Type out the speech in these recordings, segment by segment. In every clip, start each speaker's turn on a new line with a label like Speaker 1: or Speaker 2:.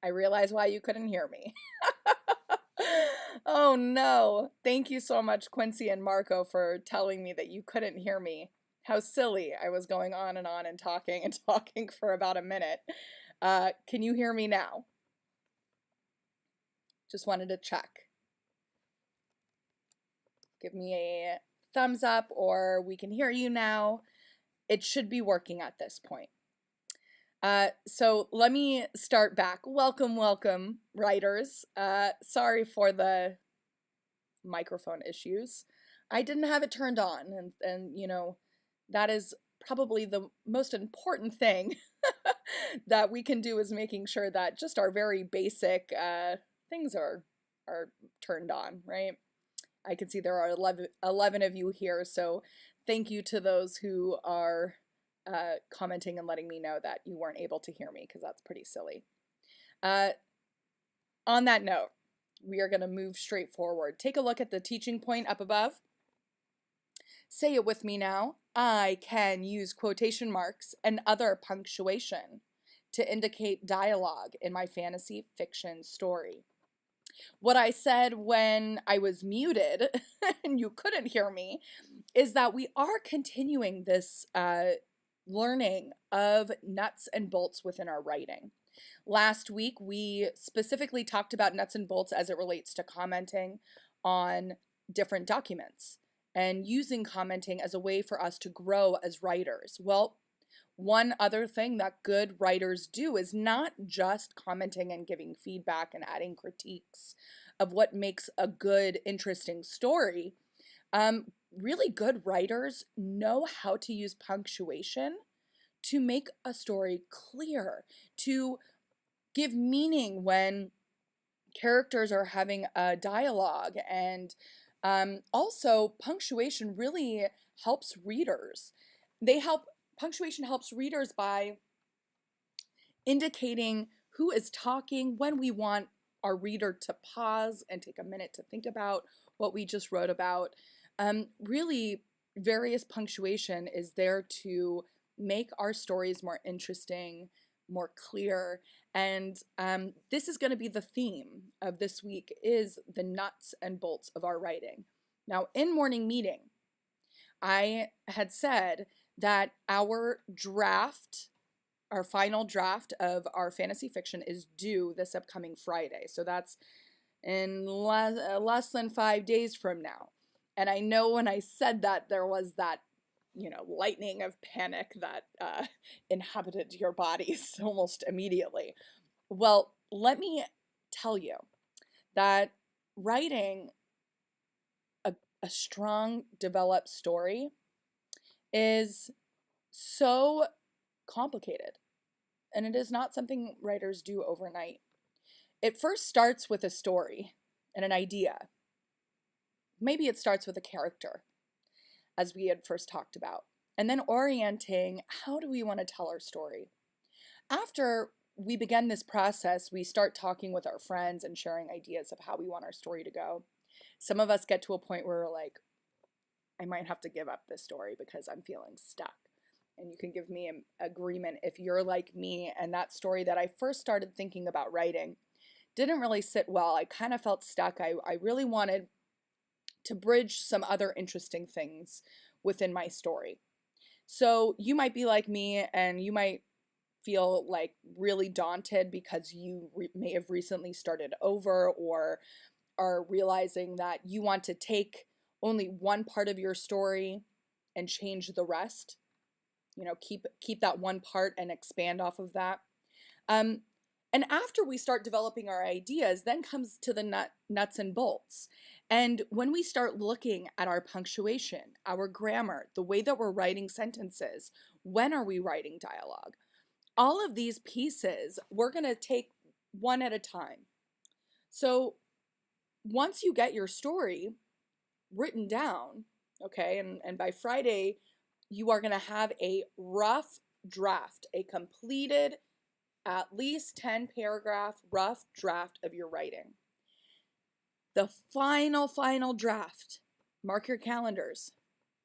Speaker 1: I realize why you couldn't hear me. Oh no. Thank you so much, Quincy and Marco, for telling me that you couldn't hear me. How silly. I was going on and talking and talking for about a minute. Can you hear me now? Just wanted to check. Give me a thumbs up or we can hear you now. It should be working at this point. So let me start back. Welcome, welcome, writers. Sorry for the microphone issues. I didn't have it turned on, and that is probably the most important thing that we can do is making sure that just our very basic things are turned on, right? I can see there are 11 of you here, so thank you to those who are commenting and letting me know that you weren't able to hear me, because that's pretty silly. On that note, we are going to move straight forward. Take a look at the teaching point up above. Say it with me now. I can use quotation marks and other punctuation to indicate dialogue in my fantasy fiction story. What I said when I was muted and you couldn't hear me is that we are continuing this learning of nuts and bolts within our writing. Last week, we specifically talked about nuts and bolts as it relates to commenting on different documents and using commenting as a way for us to grow as writers. Well, one other thing that good writers do is not just commenting and giving feedback and adding critiques of what makes a good, interesting story. Really good writers know how to use punctuation to make a story clear, to give meaning when characters are having a dialogue. And also, punctuation really helps readers. Punctuation helps readers by indicating who is talking, when we want our reader to pause and take a minute to think about what we just wrote about. Really, various punctuation is there to make our stories more interesting, more clear. And this is going to be the theme of this week, is the nuts and bolts of our writing. Now, in morning meeting, I had said that our final draft of our fantasy fiction is due this upcoming Friday. So that's in less than 5 days from now. And I know when I said that, there was that, lightning of panic that inhabited your bodies almost immediately. Well, let me tell you that writing a strong, developed story is so complicated, and it is not something writers do overnight. It first starts with a story and an idea. Maybe it starts with a character, as we had first talked about, and then orienting how do we want to tell our story. After we begin this process, we start talking with our friends and sharing ideas of how we want our story to go. Some of us get to a point where we're like, I might have to give up this story because I'm feeling stuck. And you can give me an agreement if you're like me and that story that I first started thinking about writing didn't really sit well. I kind of felt stuck. I really wanted to bridge some other interesting things within my story. So you might be like me and you might feel like really daunted because you may have recently started over, or are realizing that you want to take only one part of your story and change the rest. Keep that one part and expand off of that. And after we start developing our ideas, then comes to the nuts and bolts. And when we start looking at our punctuation, our grammar, the way that we're writing sentences, when are we writing dialogue? All of these pieces, we're going to take one at a time. So once you get your story written down, okay, and by Friday, you are going to have a rough draft, a completed, at least 10 paragraph rough draft of your writing. The final draft, mark your calendars,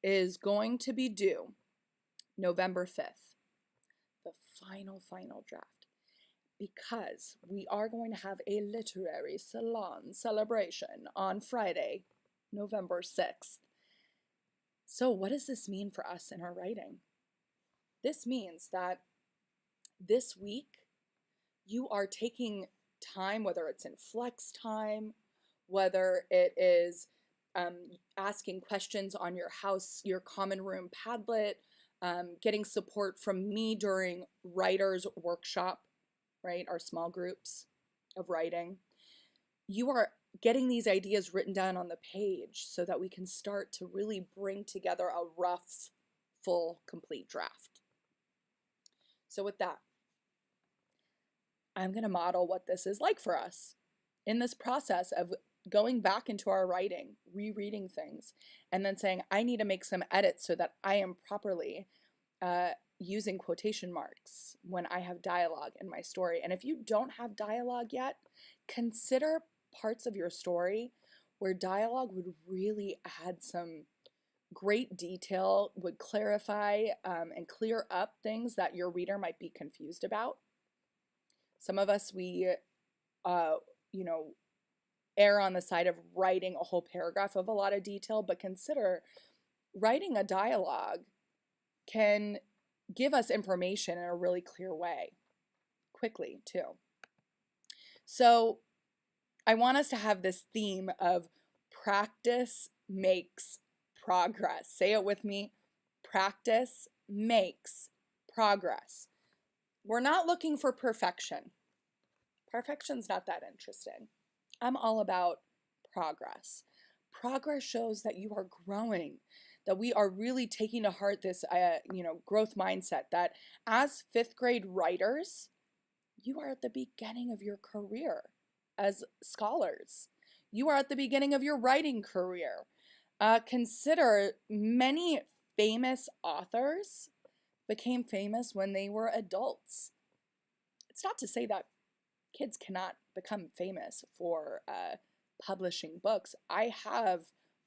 Speaker 1: is going to be due November 5th. The final draft. because we are going to have a literary salon celebration on Friday, November 6th. So, what does this mean for us in our writing? This means that this week you are taking time, whether it's in flex time, whether it is asking questions on your house, your common room Padlet, getting support from me during writers workshop, right? Our small groups of writing. You are getting these ideas written down on the page so that we can start to really bring together a rough, full, complete draft. So with that, I'm going to model what this is like for us in this process of going back into our writing, rereading things, and then saying, I need to make some edits so that I am properly using quotation marks when I have dialogue in my story. And if you don't have dialogue yet, consider parts of your story where dialogue would really add some great detail, would clarify and clear up things that your reader might be confused about. Some of us, we, err on the side of writing a whole paragraph of a lot of detail, but consider writing a dialogue can give us information in a really clear way, quickly too. So I want us to have this theme of practice makes progress. Say it with me. Practice makes progress. We're not looking for perfection. Perfection's not that interesting. I'm all about progress. Progress shows that you are growing, that we are really taking to heart this, growth mindset that as fifth grade writers, you are at the beginning of your career as scholars. You are at the beginning of your writing career. Consider many famous authors became famous when they were adults. It's not to say that kids cannot become famous for publishing books. I have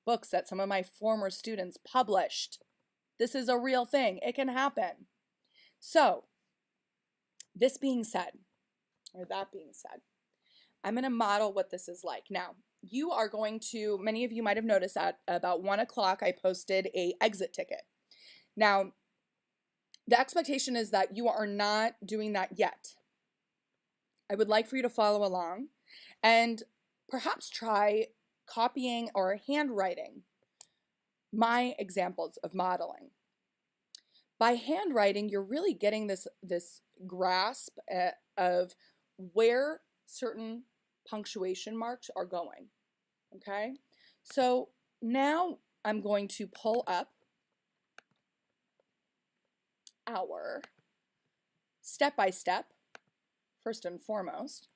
Speaker 1: books that some of my former students published. This is a real thing. It can happen. So, this being said, or that being said, I'm going to model what this is like. Now, you are going to, many of you might have noticed at about 1 o'clock, I posted a exit ticket. Now, the expectation is that you are not doing that yet. I would like for you to follow along and perhaps try copying or handwriting my examples of modeling. By handwriting, you're really getting this grasp of where certain punctuation marks are going, okay? So now I'm going to pull up our step-by-step, first and foremost.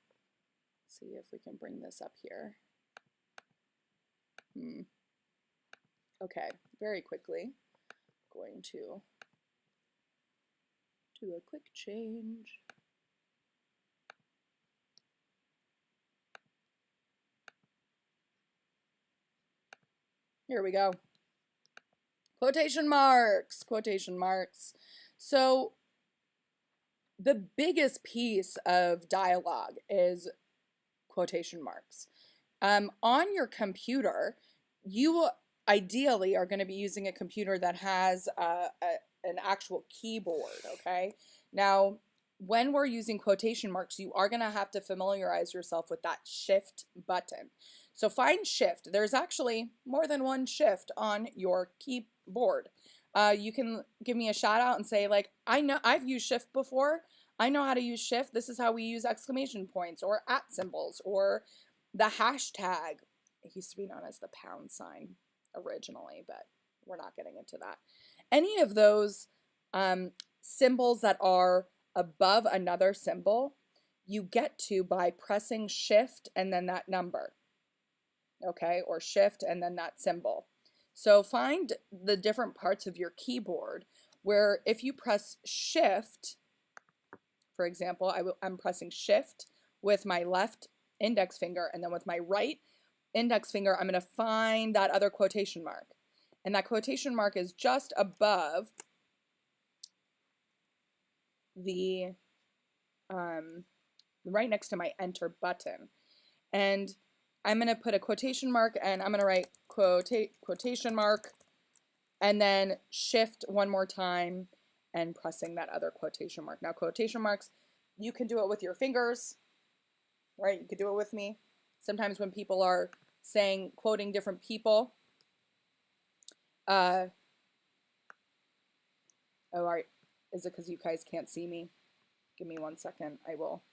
Speaker 1: Let's see if we can bring this up here. Okay, very quickly, going to do a quick change. Here we go. Quotation marks, quotation marks. So the biggest piece of dialogue is quotation marks. On your computer, you ideally are going to be using a computer that has an actual keyboard, okay? Now, when we're using quotation marks, you are going to have to familiarize yourself with that shift button. So find shift. There's actually more than one shift on your keyboard. You can give me a shout out and say, like, I know I've used shift before. I know how to use shift. This is how we use exclamation points or @ symbols or the hashtag. It used to be known as the pound sign originally, but we're not getting into that. Any of those symbols that are above another symbol, you get to by pressing shift and then that number, okay, or shift and then that symbol. So find the different parts of your keyboard where if you press shift, for example, I'm pressing shift with my left index finger, and then with my right index finger, I'm going to find that other quotation mark. And that quotation mark is just above the right next to my enter button. And I'm going to put a quotation mark and I'm going to write quotation mark and then shift one more time and pressing that other quotation mark. Now, quotation marks, you can do it with your fingers, right? You could do it with me. Sometimes when people are quoting different people, oh, all right. Is it because you guys can't see me? Give me 1 second. I will.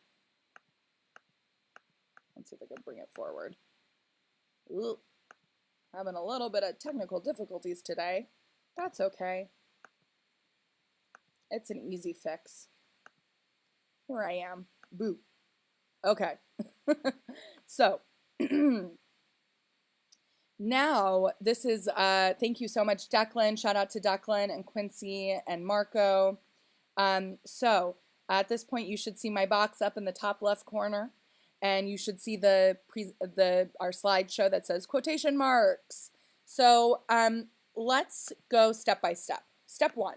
Speaker 1: Let's see if I can bring it forward. Ooh, having a little bit of technical difficulties today. That's okay. It's an easy fix. Here I am. Boo. Okay. So now this is, thank you so much, Declan. Shout out to Declan and Quincy and Marco. So at this point, you should see my box up in the top left corner, and you should see our slideshow that says quotation marks. So let's go step by step. Step 1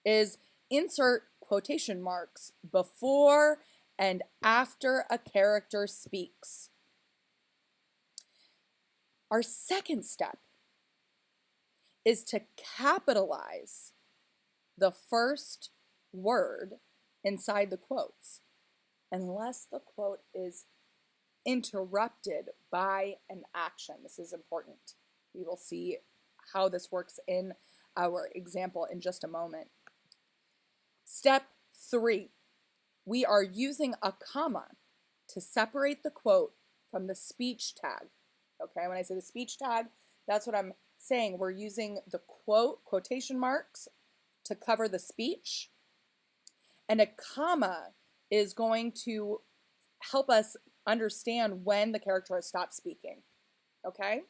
Speaker 1: is insert quotation marks before and after a character speaks. Our second step is to capitalize the first word inside the quotes, unless the quote is interrupted by an action. This is important. We will see how this works in our example in just a moment. Step 3, we are using a comma to separate the quote from the speech tag. Okay, when I say the speech tag, that's what I'm saying. We're using the quotation marks to cover the speech, and a comma is going to help us understand when the character has stopped speaking. Okay,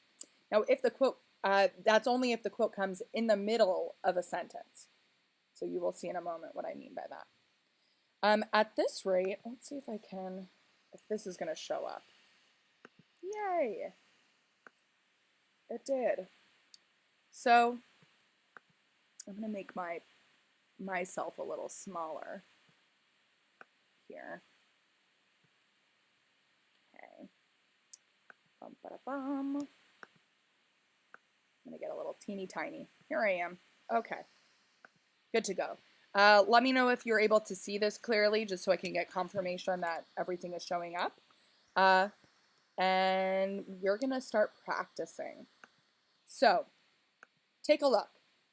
Speaker 1: now if the quote, that's only if the quote comes in the middle of a sentence. So you will see in a moment what I mean by that. At this rate, let's see if this is going to show up. Yay! It did. So I'm going to make myself a little smaller here. Okay. Bum, ba, da, bum. I'm going to get a little teeny tiny. Here I am. Okay. Good to go. Let me know if you're able to see this clearly, just so I can get confirmation that everything is showing up. And you're going to start practicing. So take a look.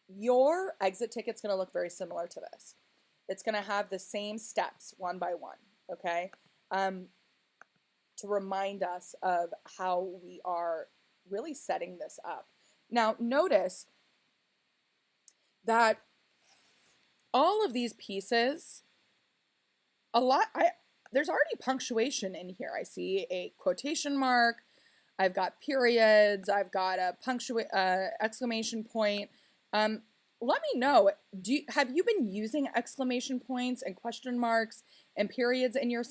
Speaker 1: Your exit ticket's going to look very similar to this. It's going to have the same steps one by one, okay? To remind us of how we are really setting this up. Now, notice that all of these pieces, there's already punctuation in here. I see a quotation mark, I've got periods, I've got a exclamation point. Let me know, have you been using exclamation points and question marks and periods in your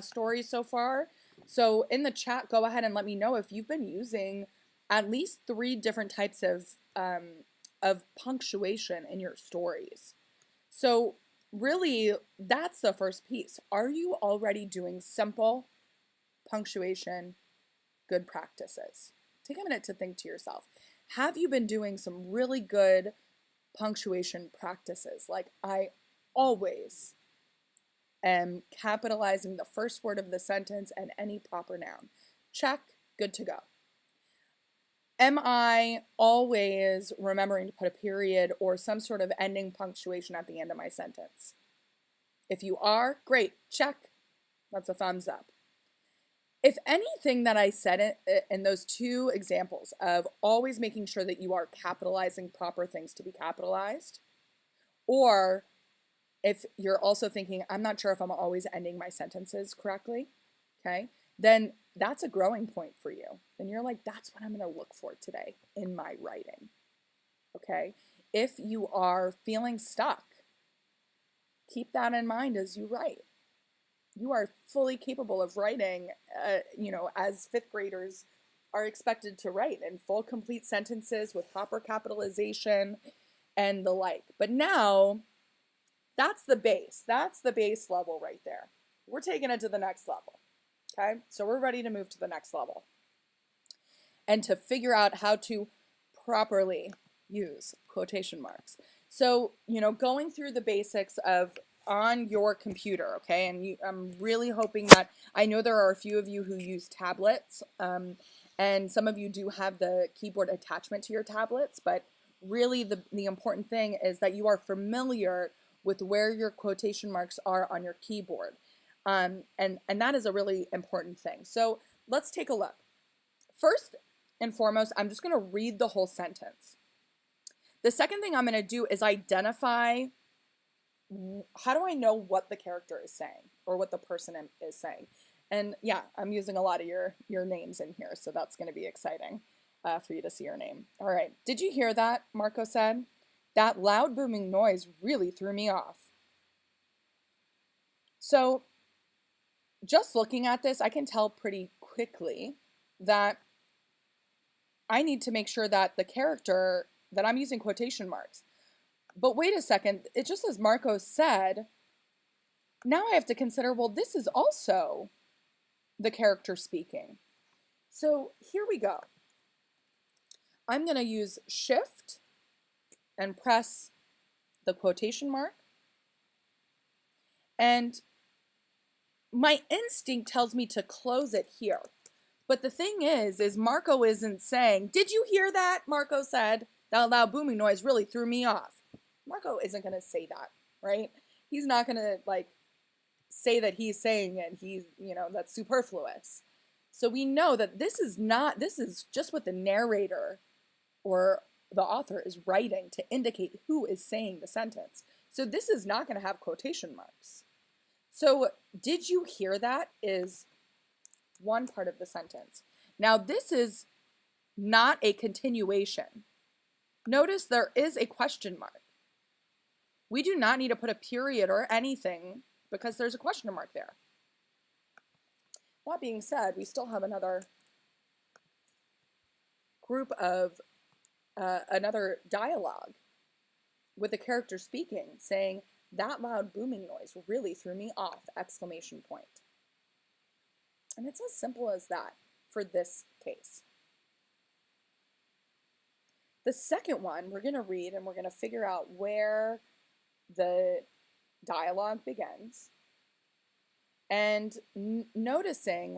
Speaker 1: stories so far? So in the chat, go ahead and let me know if you've been using at least 3 different types of punctuation in your stories. So really, that's the first piece. Are you already doing simple punctuation good practices? Take a minute to think to yourself. Have you been doing some really good punctuation practices? Like, I always am capitalizing the first word of the sentence and any proper noun. Check, good to go. Am I always remembering to put a period or some sort of ending punctuation at the end of my sentence? If you are, great, check. That's a thumbs up. If anything that I said in those 2 examples of always making sure that you are capitalizing proper things to be capitalized, or if you're also thinking, I'm not sure if I'm always ending my sentences correctly, okay, then that's a growing point for you. Then you're like, that's what I'm going to look for today in my writing, okay? If you are feeling stuck, keep that in mind as you write. You are fully capable of writing, as 5th graders are expected to write in full, complete sentences with proper capitalization and the like. But now, that's the base. That's the base level right there. we're taking it to the next level. Okay, so we're ready to move to the next level and to figure out how to properly use quotation marks. So, going through the basics of on your computer, okay, and I'm really hoping that, I know there are a few of you who use tablets, and some of you do have the keyboard attachment to your tablets, but really the important thing is that you are familiar with where your quotation marks are on your keyboard. And that is a really important thing. So let's take a look. First and foremost, I'm just going to read the whole sentence. The second thing I'm going to do is identify, how do I know what the character is saying or what the person is saying? And yeah, I'm using a lot of your names in here, so that's going to be exciting for you to see your name. All right, did you hear that? Marco said. That loud booming noise really threw me off. So just looking at this, I can tell pretty quickly that I need to make sure that the character, that I'm using quotation marks. But wait a second, it just says Marco said. Now I have to consider, well, this is also the character speaking. So here we go. I'm going to use Shift and press the quotation mark. And my instinct tells me to close it here. But the thing is Marco isn't saying, did you hear that? Marco said, that loud booming noise really threw me off. Marco isn't going to say that, right? He's not going to say that he's saying it. He's, that's superfluous. So we know that this is just what the narrator or the author is writing to indicate who is saying the sentence. So this is not going to have quotation marks. So did you hear that is one part of the sentence. Now this is not a continuation. Notice there is a question mark. We do not need to put a period or anything because there's a question mark there. That being said, we still have another group of another dialogue with the character speaking, saying, that loud booming noise really threw me off, exclamation point. And it's as simple as that for this case. The second one we're going to read and we're going to figure out where the dialogue begins and noticing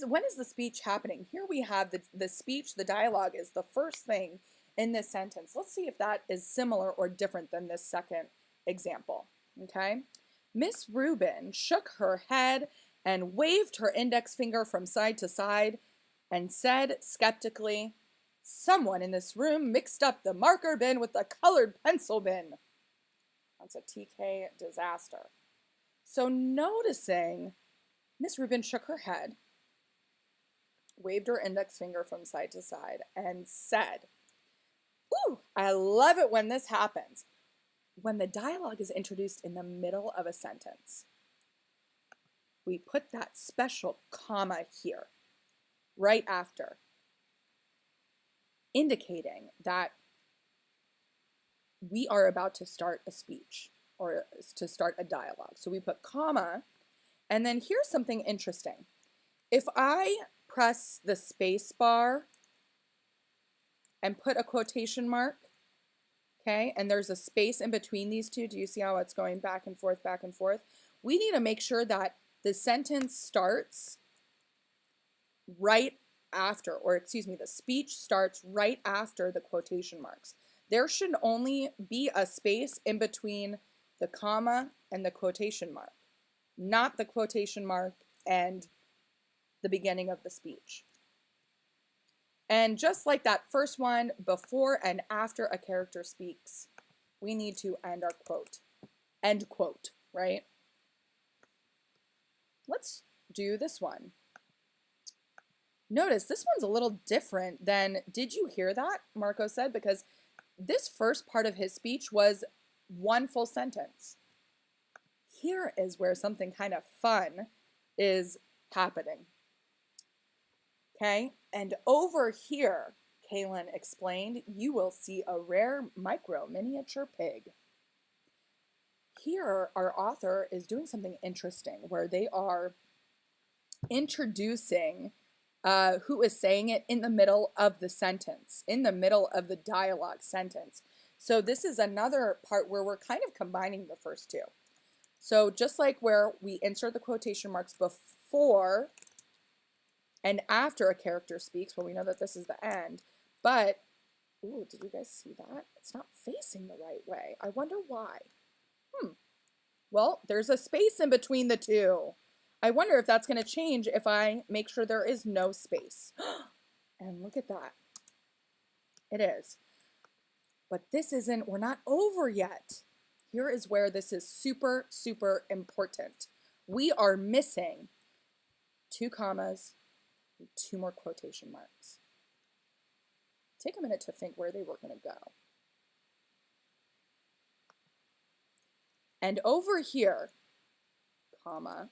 Speaker 1: when is the speech happening? Here we have the speech, the dialogue is the first thing in this sentence. Let's see if that is similar or different than this second example, okay? Miss Rubin shook her head and waved her index finger from side to side and said skeptically, someone in this room mixed up the marker bin with the colored pencil bin. That's a TK disaster. So noticing Miss Rubin shook her head, waved her index finger from side to side, and said, ooh, I love it when this happens. When the dialogue is introduced in the middle of a sentence, we put that special comma here, right after, indicating that we are about to start a speech or to start a dialogue. So we put comma, and then here's something interesting. If I press the space bar and put a quotation mark, okay, and there's a space in between these two, do you see how it's going back and forth, back and forth? We need to make sure that the sentence starts right after, or excuse me, the speech starts right after the quotation marks. There should only be a space in between the comma and the quotation mark, not the quotation mark and the beginning of the speech. And just like that first one, before and after a character speaks, we need to end our quote. End quote, right? Let's do this one. Notice this one's a little different than, did you hear that? Marco said, because this first part of his speech was one full sentence. Here is where something kind of fun is happening. Okay, and over here, Kaylin explained, you will see a rare micro miniature pig. here our author is doing something interesting where they are introducing who is saying it in the middle of the sentence, in the middle of the dialogue sentence. So this is another part where we're kind of combining the first two. So just like where we insert the quotation marks before and after a character speaks, well, we know that this is the end, but, ooh, did you guys see that? It's not facing the right way. I wonder why. Well, there's a space in between the two. I wonder if that's going to change if I make sure there is no space. And look at that. It is. But this isn't, we're not over yet. Here is where this is super, super important. We are missing 2 commas and 2 more quotation marks. Take a minute to think where they were going to go. And over here, comma,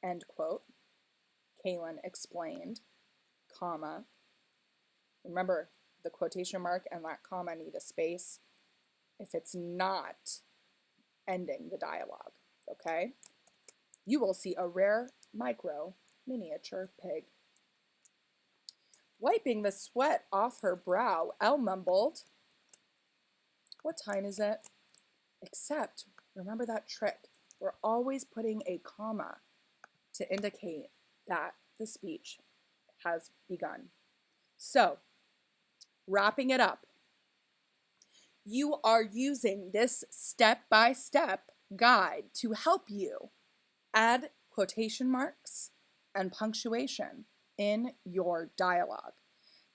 Speaker 1: end quote, Kaylin explained, comma. Remember, the quotation mark and that comma need a space if it's not ending the dialogue, okay? You will see a rare micro miniature pig. Wiping the sweat off her brow, Elle mumbled, "What time is it?" Except, remember that trick. We're always putting a comma to indicate that the speech has begun. So, wrapping it up, you are using this step-by-step guide to help you add quotation marks and punctuation in your dialogue.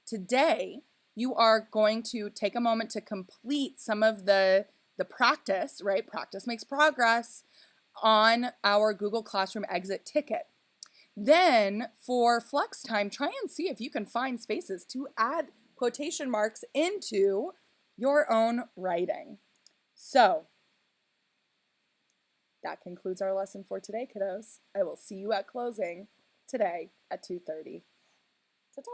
Speaker 1: Today, you are going to take a moment to complete some of the practice, right? Practice makes progress on our Google Classroom exit ticket. Then for flex time, try and see if you can find spaces to add quotation marks into your own writing. So that concludes our lesson for today, kiddos. I will see you at closing today at 2:30. Ta-ta!